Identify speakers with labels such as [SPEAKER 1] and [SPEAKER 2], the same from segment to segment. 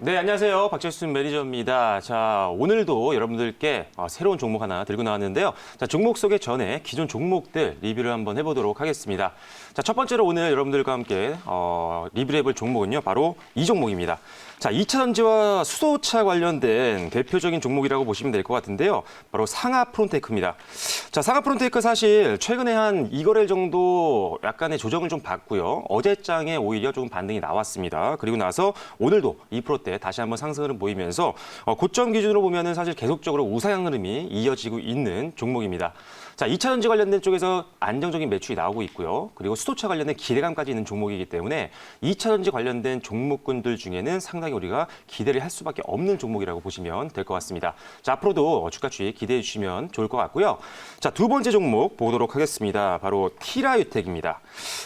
[SPEAKER 1] 네, 안녕하세요. 박철순 매니저입니다. 자, 오늘도 여러분들께 새로운 종목 하나 들고 나왔는데요. 자, 종목 소개 전에 기존 종목들 리뷰를 한번 해보도록 하겠습니다. 자, 첫 번째로 오늘 여러분들과 함께 리뷰를 해볼 종목은요. 바로 이 종목입니다. 자, 2차 전지와 수소차 관련된 대표적인 종목이라고 보시면 될 것 같은데요. 바로 상하프론테크입니다. 자, 상하프론테크 사실 최근에 한 2거래일 정도 약간의 조정을 좀 받고요. 어제장에 오히려 조금 반등이 나왔습니다. 그리고 나서 오늘도 2%대 다시 한번 상승을 보이면서 고점 기준으로 보면은 사실 계속적으로 우상향 흐름이 이어지고 있는 종목입니다. 자, 2차 전지 관련된 쪽에서 안정적인 매출이 나오고 있고요. 그리고 수소차 관련된 기대감까지 있는 종목이기 때문에 2차 전지 관련된 종목군들 중에는 상당히 우리가 기대를 할 수밖에 없는 종목이라고 보시면 될 것 같습니다. 자, 앞으로도 주가 추이 기대해 주시면 좋을 것 같고요. 자, 두 번째 종목 보도록 하겠습니다. 바로 티라유텍입니다.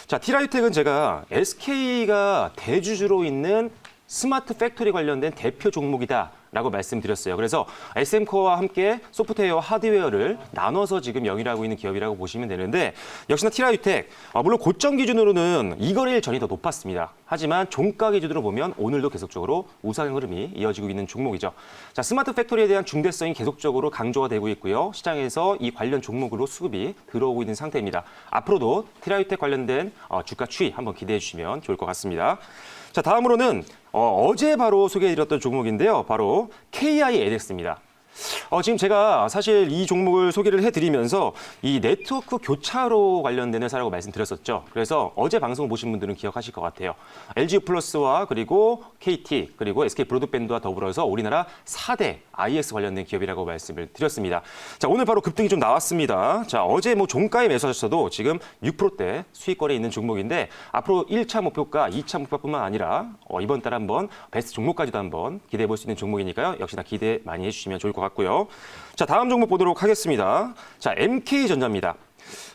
[SPEAKER 1] 자, 티라유텍은 제가 SK가 대주주로 있는 스마트 팩토리 관련된 대표 종목이다. 라고 말씀드렸어요. 그래서 SM코어와 함께 소프트웨어와 하드웨어를 나눠서 지금 영위하고 있는 기업이라고 보시면 되는데 역시나 티라유텍, 물론 고점 기준으로는 2거래일 전이 더 높았습니다. 하지만 종가 기준으로 보면 오늘도 계속적으로 우상향 흐름이 이어지고 있는 종목이죠. 자, 스마트 팩토리에 대한 중대성이 계속적으로 강조가 되고 있고요. 시장에서 이 관련 종목으로 수급이 들어오고 있는 상태입니다. 앞으로도 티라유텍 관련된 주가 추이 한번 기대해 주시면 좋을 것 같습니다. 자, 다음으로는 어제 바로 소개해드렸던 종목인데요. 바로 KINX입니다. 지금 제가 사실 이 종목을 소개를 해드리면서 이 네트워크 교차로 관련된 회사라고 말씀드렸었죠. 그래서 어제 방송을 보신 분들은 기억하실 것 같아요. LG 플러스와 그리고 KT 그리고 SK 브로드밴드와 더불어서 우리나라 4대 IX 관련된 기업이라고 말씀을 드렸습니다. 자, 오늘 바로 급등이 좀 나왔습니다. 자, 어제 종가에 매수하셨어도 지금 6%대 수익거래에 있는 종목인데 앞으로 1차 목표가 2차 목표뿐만 아니라 이번 달 한번 베스트 종목까지도 한번 기대해 볼 수 있는 종목이니까요. 역시나 기대 많이 해주시면 좋을 것 같고요. 자, 다음 종목 보도록 하겠습니다. 자, MK전자입니다.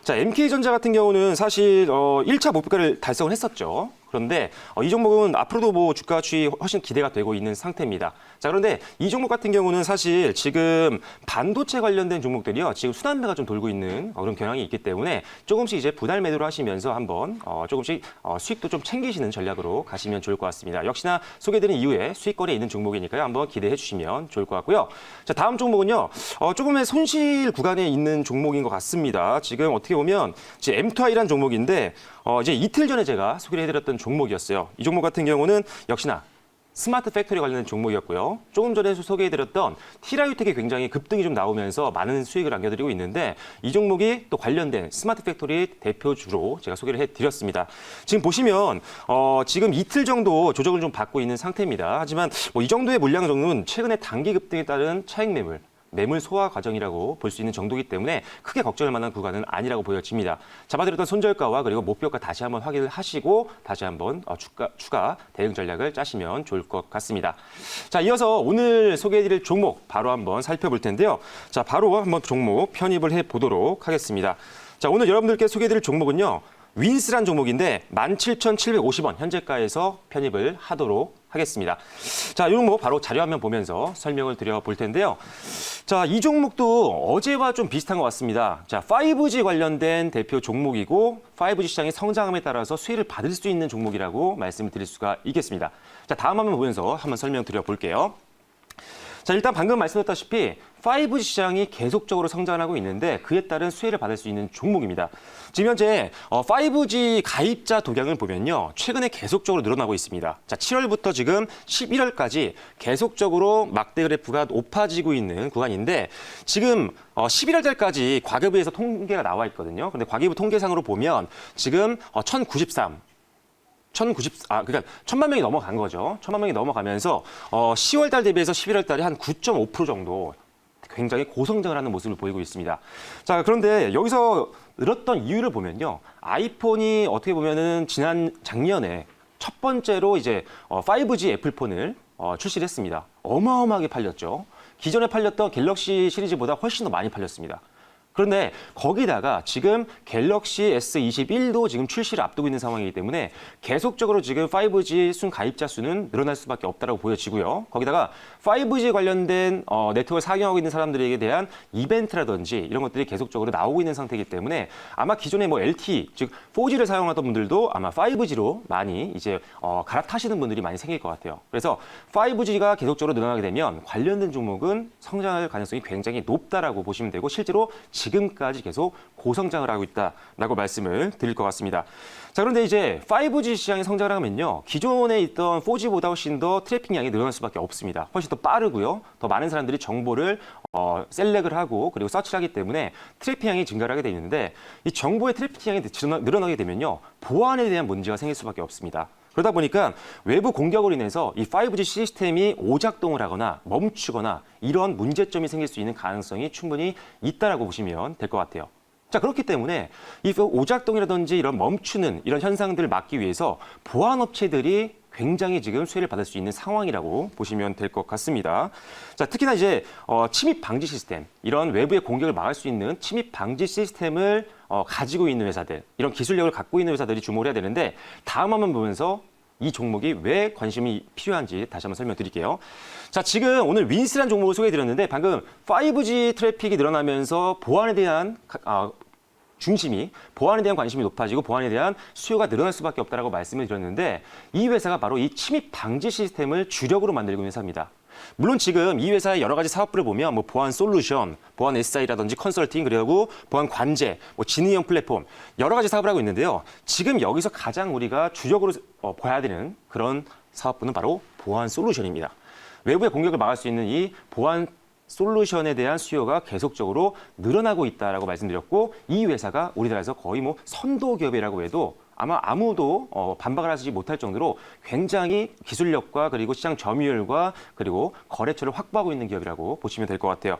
[SPEAKER 1] 자, MK전자 같은 경우는 사실 1차 목표가를 달성을 했었죠. 그런데 이 종목은 앞으로도 주가 추이 훨씬 기대가 되고 있는 상태입니다. 자, 그런데 이 종목 같은 경우는 사실 지금 반도체 관련된 종목들이요. 지금 순환매가 좀 돌고 있는 그런 경향이 있기 때문에 조금씩 이제 분할 매도를 하시면서 한번 조금씩 수익도 좀 챙기시는 전략으로 가시면 좋을 것 같습니다. 역시나 소개드린 이후에 수익거래에 있는 종목이니까요. 한번 기대해 주시면 좋을 것 같고요. 자, 다음 종목은요. 조금의 손실 구간에 있는 종목인 것 같습니다. 지금 어떻게 보면 이제 M2I라는 종목인데 이제 이틀 전에 제가 소개를 해드렸던 종목이었어요. 이 종목 같은 경우는 역시나 스마트 팩토리 관련된 종목이었고요. 조금 전에 소개해드렸던 티라유텍이 굉장히 급등이 좀 나오면서 많은 수익을 안겨드리고 있는데 이 종목이 또 관련된 스마트 팩토리 대표주로 제가 소개를 해드렸습니다. 지금 보시면 지금 이틀 정도 조정을 좀 받고 있는 상태입니다. 하지만 이 정도의 물량 정도는 최근에 단기 급등에 따른 차익 매물 소화 과정이라고 볼 수 있는 정도이기 때문에 크게 걱정할 만한 구간은 아니라고 보여집니다. 잡아드렸던 손절가와 그리고 목표가 다시 한번 확인을 하시고 다시 한번 추가 대응 전략을 짜시면 좋을 것 같습니다. 자, 이어서 오늘 소개해드릴 종목 바로 한번 살펴볼 텐데요. 자, 바로 한번 종목 편입을 해보도록 하겠습니다. 자, 오늘 여러분들께 소개해드릴 종목은요. 윈스란 종목인데 17,750원 현재가에서 편입을 하도록 하겠습니다. 자, 이 종목 바로 자료화면 보면서 설명을 드려볼 텐데요. 자, 이 종목도 어제와 좀 비슷한 것 같습니다. 자, 5G 관련된 대표 종목이고 5G 시장의 성장함에 따라서 수혜를 받을 수 있는 종목이라고 말씀을 드릴 수가 있겠습니다. 자, 다음 화면 보면서 한번 설명드려 볼게요. 자, 일단 방금 말씀드렸다시피 5G 시장이 계속적으로 성장하고 있는데 그에 따른 수혜를 받을 수 있는 종목입니다. 지금 현재 5G 가입자 동향을 보면요. 최근에 계속적으로 늘어나고 있습니다. 자, 7월부터 지금 11월까지 계속적으로 막대 그래프가 높아지고 있는 구간인데 지금 11월 달까지 과기부에서 통계가 나와 있거든요. 근데 과기부 통계상으로 보면 지금 그러니까 1,000만 명이 넘어간 거죠. 1,000만 명이 넘어가면서 10월 달 대비해서 11월 달에 한 9.5% 정도 굉장히 고성장을 하는 모습을 보이고 있습니다. 자, 그런데 여기서 늘었던 이유를 보면요. 아이폰이 어떻게 보면은 작년에 첫 번째로 이제 5G 애플폰을 출시를 했습니다. 어마어마하게 팔렸죠. 기존에 팔렸던 갤럭시 시리즈보다 훨씬 더 많이 팔렸습니다. 그런데 거기다가 지금 갤럭시 S21도 지금 출시를 앞두고 있는 상황이기 때문에 계속적으로 지금 5G 순가입자 수는 늘어날 수밖에 없다고 보여지고요. 거기다가 5G 관련된 네트워크를 사용하고 있는 사람들에 대한 이벤트라든지 이런 것들이 계속적으로 나오고 있는 상태이기 때문에 아마 기존에 뭐 LTE, 즉 4G를 사용하던 분들도 아마 5G로 많이 이제 갈아타시는 분들이 많이 생길 것 같아요. 그래서 5G가 계속적으로 늘어나게 되면 관련된 종목은 성장할 가능성이 굉장히 높다라고 보시면 되고 실제로 지금까지 계속 고성장을 하고 있다라고 말씀을 드릴 것 같습니다. 자, 그런데 이제 5G 시장이 성장을 하면요. 기존에 있던 4G보다 훨씬 더 트래픽 양이 늘어날 수밖에 없습니다. 훨씬 더 빠르고요. 더 많은 사람들이 정보를 셀렉을 하고 그리고 서치를 하기 때문에 트래픽 양이 증가를 하게 되어 있는데 이 정보의 트래픽 양이 늘어나게 되면요. 보안에 대한 문제가 생길 수밖에 없습니다. 그러다 보니까 외부 공격으로 인해서 이 5G 시스템이 오작동을 하거나 멈추거나 이런 문제점이 생길 수 있는 가능성이 충분히 있다라고 보시면 될 것 같아요. 자, 그렇기 때문에 이 오작동이라든지 이런 멈추는 이런 현상들을 막기 위해서 보안 업체들이 굉장히 지금 수혜를 받을 수 있는 상황이라고 보시면 될 것 같습니다. 자, 특히나 이제 침입 방지 시스템, 이런 외부의 공격을 막을 수 있는 침입 방지 시스템을 가지고 있는 회사들, 이런 기술력을 갖고 있는 회사들이 주목을 해야 되는데 다음 한번 보면서 이 종목이 왜 관심이 필요한지 다시 한번 설명드릴게요. 자, 지금 오늘 윈스라는 종목을 소개해드렸는데 방금 5G 트래픽이 늘어나면서 보안에 대한 중심이 보안에 대한 관심이 높아지고 보안에 대한 수요가 늘어날 수밖에 없다라고 말씀을 드렸는데 이 회사가 바로 이 침입 방지 시스템을 주력으로 만들고 있는 회사입니다. 물론 지금 이 회사의 여러 가지 사업부를 보면 뭐 보안 솔루션, 보안 SI라든지 컨설팅, 그리고 보안 관제, 뭐 진위형 플랫폼 여러 가지 사업을 하고 있는데요. 지금 여기서 가장 우리가 주력으로 봐야 되는 그런 사업부는 바로 보안 솔루션입니다. 외부의 공격을 막을 수 있는 이 보안 솔루션에 대한 수요가 계속적으로 늘어나고 있다라고 말씀드렸고 이 회사가 우리나라에서 거의 뭐 선도 기업이라고 해도 아마 아무도 반박을 하지 못할 정도로 굉장히 기술력과 그리고 시장 점유율과 그리고 거래처를 확보하고 있는 기업이라고 보시면 될 것 같아요.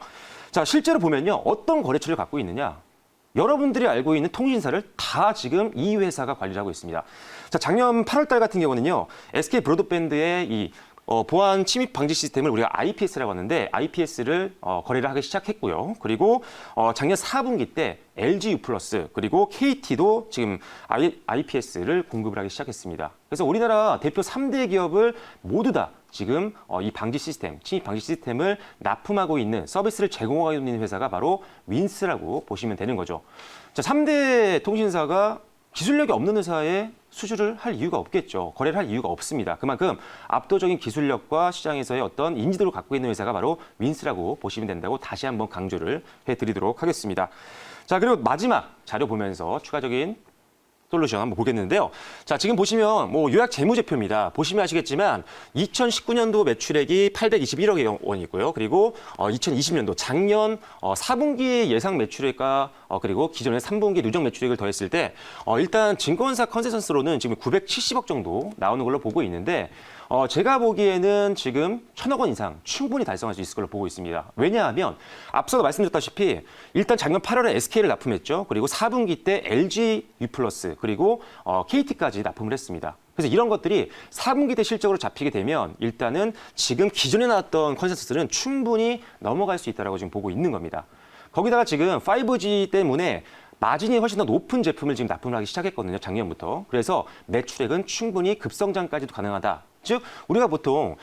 [SPEAKER 1] 자, 실제로 보면요. 어떤 거래처를 갖고 있느냐? 여러분들이 알고 있는 통신사를 다 지금 이 회사가 관리를 하고 있습니다. 자, 작년 8월 달 같은 경우는요. SK 브로드밴드의 이 보안 침입 방지 시스템을 우리가 IPS라고 하는데 IPS를 거래를 하기 시작했고요. 그리고 작년 4분기 때 LG U+, 그리고 KT도 지금 IPS를 공급을 하기 시작했습니다. 그래서 우리나라 대표 3대 기업을 모두 다 지금 이 방지 시스템, 침입 방지 시스템을 납품하고 있는 서비스를 제공하고 있는 회사가 바로 윈스라고 보시면 되는 거죠. 자, 3대 통신사가 기술력이 없는 회사에 수주를 할 이유가 없겠죠. 거래를 할 이유가 없습니다. 그만큼 압도적인 기술력과 시장에서의 어떤 인지도를 갖고 있는 회사가 바로 윈스라고 보시면 된다고 다시 한번 강조를 해드리도록 하겠습니다. 자, 그리고 마지막 자료 보면서 추가적인 솔루션 한번 보겠는데요. 자, 지금 보시면 뭐 요약 재무제표입니다. 보시면 아시겠지만 2019년도 매출액이 821억 원이고요. 그리고 2020년도 작년 4분기 예상 매출액과 그리고 기존의 3분기 누적 매출액을 더했을 때 일단 증권사 컨센서스로는 지금 970억 정도 나오는 걸로 보고 있는데 제가 보기에는 지금 1,000억 원 이상 충분히 달성할 수 있을 걸로 보고 있습니다. 왜냐하면 앞서도 말씀드렸다시피 일단 작년 8월에 SK를 납품했죠. 그리고 4분기 때 LG U+, 그리고 KT까지 납품을 했습니다. 그래서 이런 것들이 4분기 때 실적으로 잡히게 되면 일단은 지금 기존에 나왔던 컨센서스는 충분히 넘어갈 수 있다고 지금 보고 있는 겁니다. 거기다가 지금 5G 때문에 마진이 훨씬 더 높은 제품을 지금 납품을 하기 시작했거든요. 작년부터. 그래서 매출액은 충분히 급성장까지도 가능하다. 즉 우리가 보통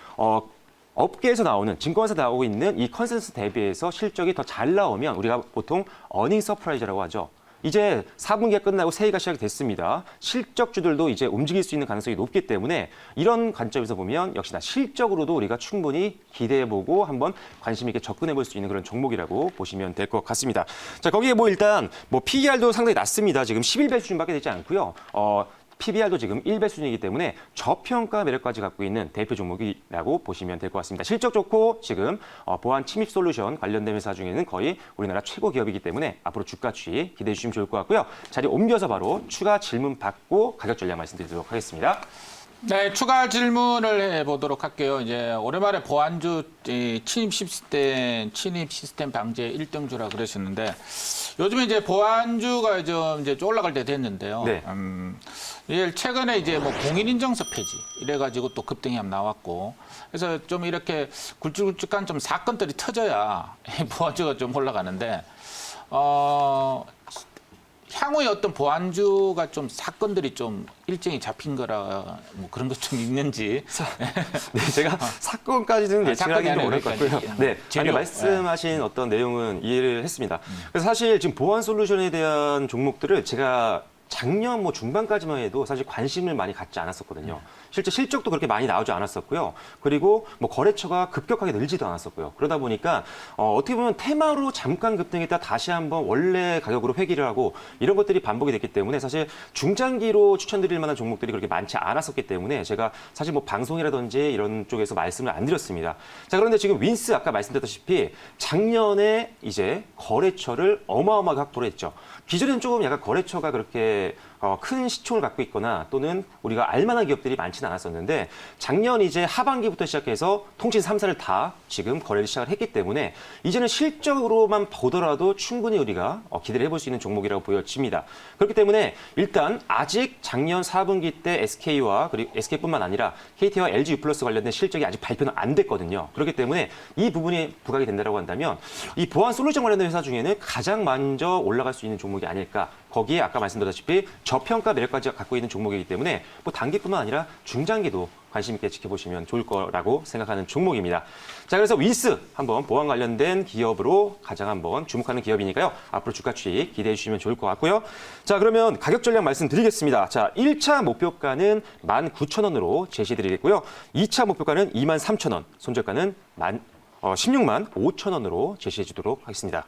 [SPEAKER 1] 업계에서 나오는 증권사 나오고 있는 이 컨센서스 대비해서 실적이 더 잘 나오면 우리가 보통 어닝 서프라이즈라고 하죠. 이제 4분기가 끝나고 새해가 시작이 됐습니다. 실적주들도 이제 움직일 수 있는 가능성이 높기 때문에 이런 관점에서 보면 역시나 실적으로도 우리가 충분히 기대해보고 한번 관심 있게 접근해볼 수 있는 그런 종목이라고 보시면 될 것 같습니다. 자, 거기에 뭐 일단 뭐 PER도 상당히 낮습니다. 지금 11배 수준밖에 되지 않고요. PBR도 지금 1배 수준이기 때문에 저평가 매력까지 갖고 있는 대표 종목이라고 보시면 될 것 같습니다. 실적 좋고 지금 보안 침입 솔루션 관련된 회사 중에는 거의 우리나라 최고 기업이기 때문에 앞으로 주가 추이 기대해 주시면 좋을 것 같고요. 자리 옮겨서 바로 추가 질문 받고 가격 전략 말씀드리도록 하겠습니다.
[SPEAKER 2] 네, 추가 질문을 해보도록 할게요. 이제 오랜만에 보안주 침입 시스템 방지의 1등주라 그러셨는데 요즘에 이제 보안주가 좀 이제 올라갈 때 됐는데요.
[SPEAKER 1] 네.
[SPEAKER 2] 최근에 이제 뭐 공인인증서 폐지 이래가지고 또 급등이 한번 나왔고 그래서 좀 이렇게 굵직굵직한 좀 사건들이 터져야 보안주가 좀 올라가는데 향후에 어떤 보안주가 좀 사건들이 좀 일정이 잡힌 거라 뭐 그런 것 좀 있는지.
[SPEAKER 1] 네, 제가 사건까지는 예측을 하기는 좀 어려울 것 같고요.
[SPEAKER 2] 그러니까
[SPEAKER 1] 네,
[SPEAKER 2] 재료.
[SPEAKER 1] 아니, 말씀하신 어떤 내용은 이해를 했습니다. 그래서 사실 지금 보안 솔루션에 대한 종목들을 제가 작년 뭐 중반까지만 해도 사실 관심을 많이 갖지 않았었거든요. 실제 실적도 그렇게 많이 나오지 않았었고요. 그리고 뭐 거래처가 급격하게 늘지도 않았었고요. 그러다 보니까 어떻게 보면 테마로 잠깐 급등했다 다시 한번 원래 가격으로 회귀를 하고 이런 것들이 반복이 됐기 때문에 사실 중장기로 추천드릴 만한 종목들이 그렇게 많지 않았었기 때문에 제가 사실 뭐 방송이라든지 이런 쪽에서 말씀을 안 드렸습니다. 자, 그런데 지금 윈스 아까 말씀드렸다시피 작년에 이제 거래처를 어마어마하게 확보를 했죠. 기존에는 조금 약간 거래처가 그렇게 큰 시총을 갖고 있거나 또는 우리가 알만한 기업들이 많지는 않았었는데 작년 이제 하반기부터 시작해서 통신 3사를 다 지금 거래를 시작을 했기 때문에 이제는 실적으로만 보더라도 충분히 우리가 기대를 해볼 수 있는 종목이라고 보여집니다. 그렇기 때문에 일단 아직 작년 4분기 때 SK와 그리고 SK뿐만 아니라 KT와 LG U+ 관련된 실적이 아직 발표는 안 됐거든요. 그렇기 때문에 이 부분이 부각이 된다고 한다면 이 보안 솔루션 관련된 회사 중에는 가장 먼저 올라갈 수 있는 종목이 아닐까. 거기에 아까 말씀드렸다시피 저평가 매력까지 갖고 있는 종목이기 때문에 뭐 단기뿐만 아니라 중장기도 관심 있게 지켜보시면 좋을 거라고 생각하는 종목입니다. 자, 그래서 윈스 한번 보안 관련된 기업으로 가장 한번 주목하는 기업이니까요. 앞으로 주가 추이 기대해 주시면 좋을 것 같고요. 자, 그러면 가격 전략 말씀드리겠습니다. 자, 1차 목표가는 19,000원으로 제시드리겠고요. 2차 목표가는 23,000원, 손절가는 16만 5천 원으로 제시해 주도록 하겠습니다.